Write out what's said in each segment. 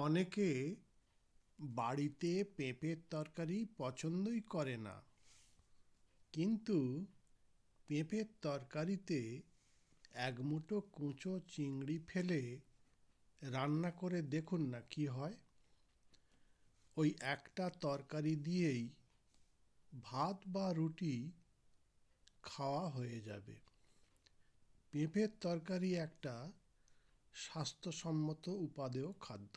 অনেকে বাড়িতে পেঁপের তরকারি পছন্দই করে না, কিন্তু পেঁপের তরকারিতে এক মুঠো কুঁচো চিংড়ি ফেলে রান্না করে দেখুন না কি হয়। ওই একটা তরকারি দিয়েই ভাত বা রুটি খাওয়া হয়ে যাবে। পেঁপের তরকারি একটা স্বাস্থ্যসম্মত উপাদেয় খাদ্য।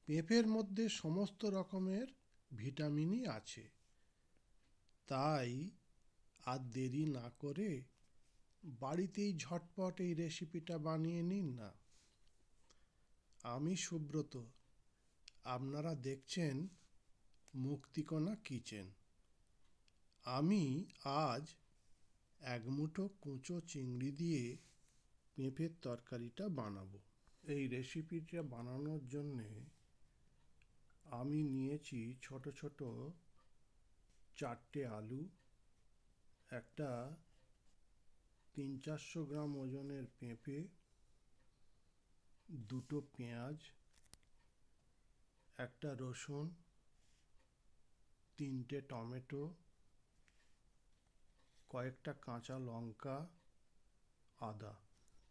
পেঁপের মধ্যে সমস্ত রকমের ভিটামিনই আছে। তাই আর দেরি না করে বাড়িতেই ঝটপট এই রেসিপিটা বানিয়ে নিন না। আমি সুব্রত, আপনারা দেখছেন মুক্তিকণা কিচেন। আমি আজ এক মুঠো কুঁচো চিংড়ি দিয়ে পেঁপের তরকারিটা বানাবো। এই রেসিপিটা বানানোর জন্যে আমি নিয়েছি ছোট ছোট 4টে আলু, একটা 300-400 গ্রাম ওজনের পেঁপে, দুটো পেঁয়াজ, একটা রসুন, 3টে টমেটো, কয়েকটা কাঁচা লঙ্কা, আদা।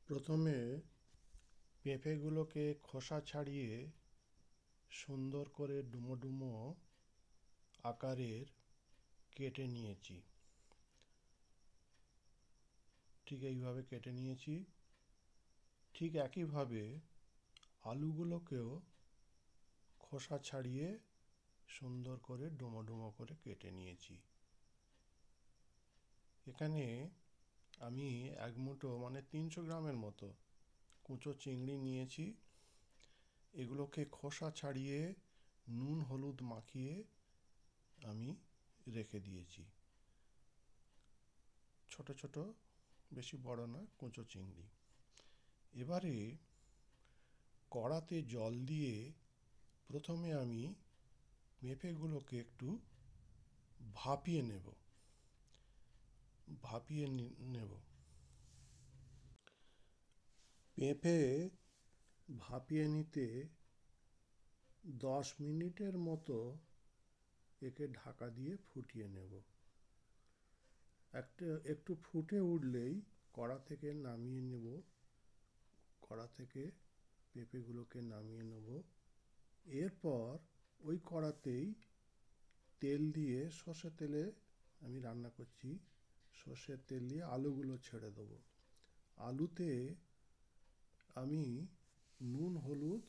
প্রথমে পেঁপেগুলোকে খোসা ছাড়িয়ে সুন্দর করে ডুমো ডুমো আকারের কেটে নিয়েছি। ঠিক এইভাবে কেটে নিয়েছি। ঠিক একইভাবে আলুগুলোকেও খোসা ছাড়িয়ে সুন্দর করে ডুমো ডুমো করে কেটে নিয়েছি। এখানে আমি এক মুঠো 300 গ্রামের মতো কুঁচো চিংড়ি নিয়েছি। এগুলোকে খোসা ছাড়িয়ে নুন হলুদ মাখিয়ে আমি রেখে দিয়েছি। ছোট ছোট, বেশি বড় না, কুঁচো চিংড়ি। এবারে কড়াতে জল দিয়ে প্রথমে আমি পেঁপেগুলোকে একটু ভাপিয়ে নেব। পেঁপে ভাপিয়ে নিতে 10 মিনিটের মতো একে ঢাকা দিয়ে ফুটিয়ে নেব। একটু ফুটে উঠলেই কড়া থেকে নামিয়ে নেব। কড়া থেকে পেঁপেগুলোকে নামিয়ে নেব। এরপর ওই কড়াতেই তেল দিয়ে, সর্ষের তেলে আমি রান্না করছি, সর্ষের তেল দিয়ে আলুগুলো ছেড়ে দেবো। আলুতে আমি নুন হলুদ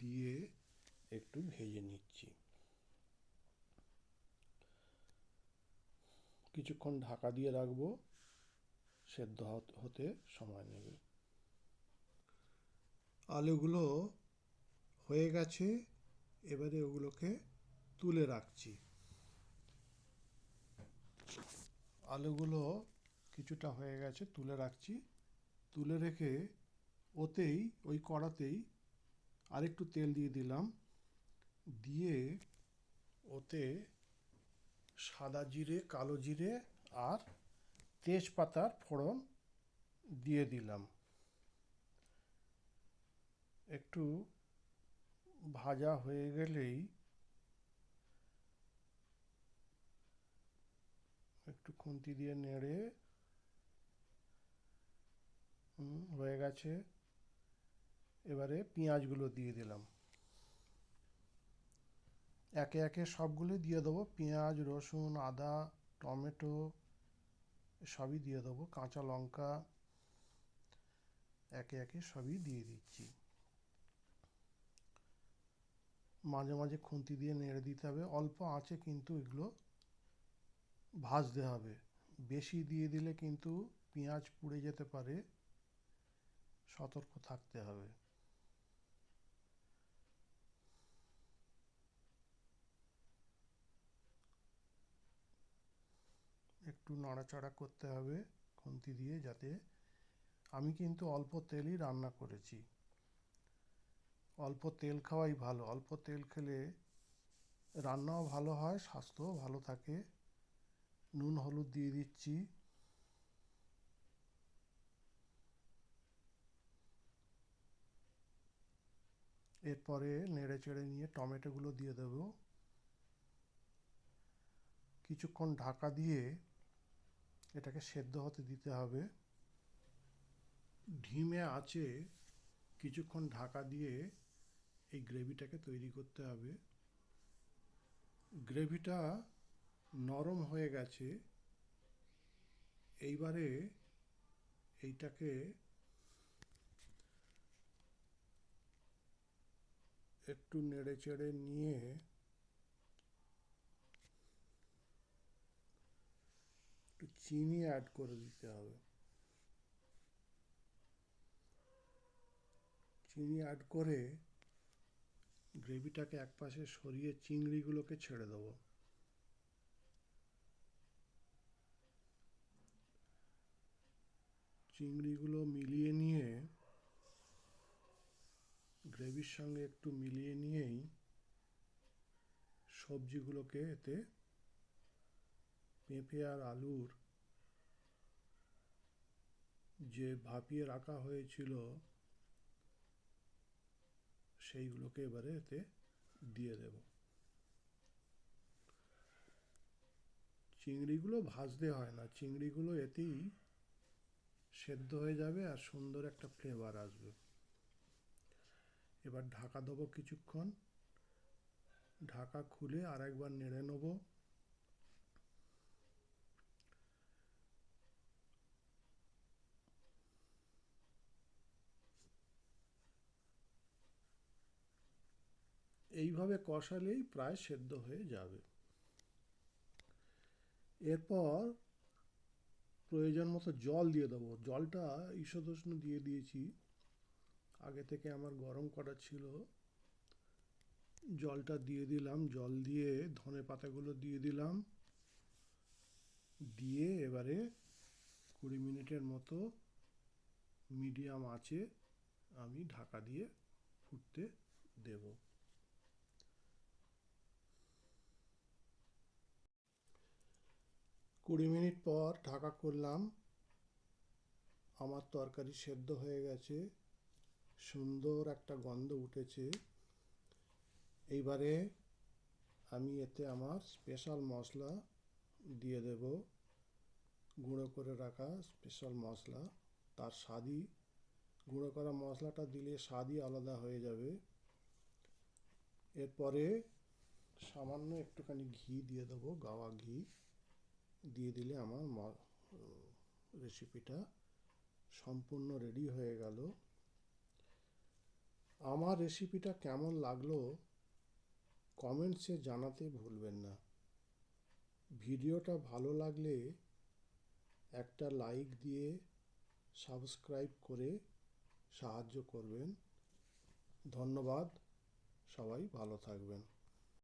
দিয়ে একটু ভেজে নিচ্ছি। কিছুক্ষণ ঢাকা দিয়ে রাখবো, সেদ্ধ হতে সময় নেবে। আলুগুলো হয়ে গেছে, এবারে ওগুলোকে তুলে রাখছি। আলুগুলো কিছুটা হয়ে গেছে, তুলে রাখছি। তুলে রেখে ওতেই, ওই কড়াতেই আরেকটু তেল দিয়ে দিলাম। দিয়ে ওতে সাদা জিরে, কালো জিরে আর তেজপাতার ফোড়ন দিয়ে দিলাম। একটু ভাজা হয়ে গেলেই একটু খুন্তি দিয়ে নেড়ে, হয়ে গেছে। এবারে পেঁয়াজগুলো দিয়ে দিলাম। একে একে সবগুলো দিয়ে দেবো। পেঁয়াজ, রসুন, আদা, টমেটো সবই দিয়ে দেবো। কাঁচা লঙ্কা একে একে সবই দিয়ে দিচ্ছি। মাঝে মাঝে খুন্তি দিয়ে নেড়ে দিতে হবে। অল্প আঁচে কিন্তু এগুলো ভাজতে হবে। বেশি দিয়ে দিলে কিন্তু পেঁয়াজ পুড়ে যেতে পারে, সতর্ক থাকতে হবে। একটু নাড়াচাড়া করতে হবে খুন্তি দিয়ে, যাতে, আমি কিন্তু অল্প তেলই রান্না করেছি। অল্প তেল খাওয়াই ভালো। অল্প তেল খেলে রান্নাও ভালো হয়, স্বাস্থ্যও ভালো থাকে। নুন হলুদ দিয়ে দিচ্ছি। এরপরে নেড়ে চেড়ে নিয়ে টমেটোগুলো দিয়ে দেব। কিছুক্ষণ ঢাকা দিয়ে এটাকে সেদ্ধ হতে দিতে হবে। ধিমে আঁচে কিছুক্ষণ ঢাকা দিয়ে এই গ্রেভিটাকে তৈরি করতে হবে। গ্রেভিটা নরম হয়ে গেছে। এইবারে এইটাকে একটু নেড়ে চেড়ে নিয়ে একটু চিনি অ্যাড করে দিতে হবে। চিনি অ্যাড করে গ্রেভিটাকে একপাশে সরিয়ে চিংড়িগুলোকে ছেড়ে দেবো। চিংড়িগুলো মিলিয়ে নিয়ে গ্রেভির সঙ্গে একটু মিলিয়ে নিয়েই সবজিগুলোকে এতে পেঁপে আর আলুর যে ভাপিয়ে রাখা হয়েছিল সেইগুলোকে এবারে এতে দিয়ে দেব। চিংড়িগুলো ভাজতে হয় না, চিংড়িগুলো এতেই সেদ্ধ হয়ে যাবে আর সুন্দর একটা ফ্লেভার আসবে। এবার ঢাকা দেবো কিছুক্ষণ। ঢাকা খুলে আর একবার নেড়ে নেব। এইভাবে কষালেই প্রায় সেদ্ধ হয়ে যাবে। এরপর প্রয়োজন মতো জল দিয়ে দেবো। জলটা ঈষদুষ্ণ দিয়ে দিয়েছি, আগে থেকে আমার গরম করা ছিল। জলটা দিয়ে দিলাম। জল দিয়ে ধনে পাতাগুলো দিয়ে দিলাম। দিয়ে এবারে 20 মিনিটের মতো মিডিয়াম আঁচে আমি ঢাকা দিয়ে ফুটতে দেব। 20 মিনিট পর ঢাকা করলাম। আমার তরকারি সেদ্ধ হয়ে গেছে, সুন্দর একটা গন্ধ উঠেছে। এইবারে আমি এতে আমার স্পেশাল মশলা দিয়ে দেব, গুঁড়ো করে রাখা স্পেশাল মশলা। তার স্বাদই, গুঁড়ো করা মশলাটা দিলে স্বাদই আলাদা হয়ে যাবে। এরপরে সামান্য একটুখানি ঘি দিয়ে দেবো, গাওয়া ঘি দিয়ে দিলে আমার রেসিপিটা সম্পূর্ণ রেডি হয়ে গেল। আমার রেসিপিটা কেমন লাগলো কমেন্টসে জানাতে ভুলবেন না। ভিডিওটা ভালো লাগলে একটা লাইক দিয়ে সাবস্ক্রাইব করে সাহায্য করবেন। ধন্যবাদ। সবাই ভালো থাকবেন।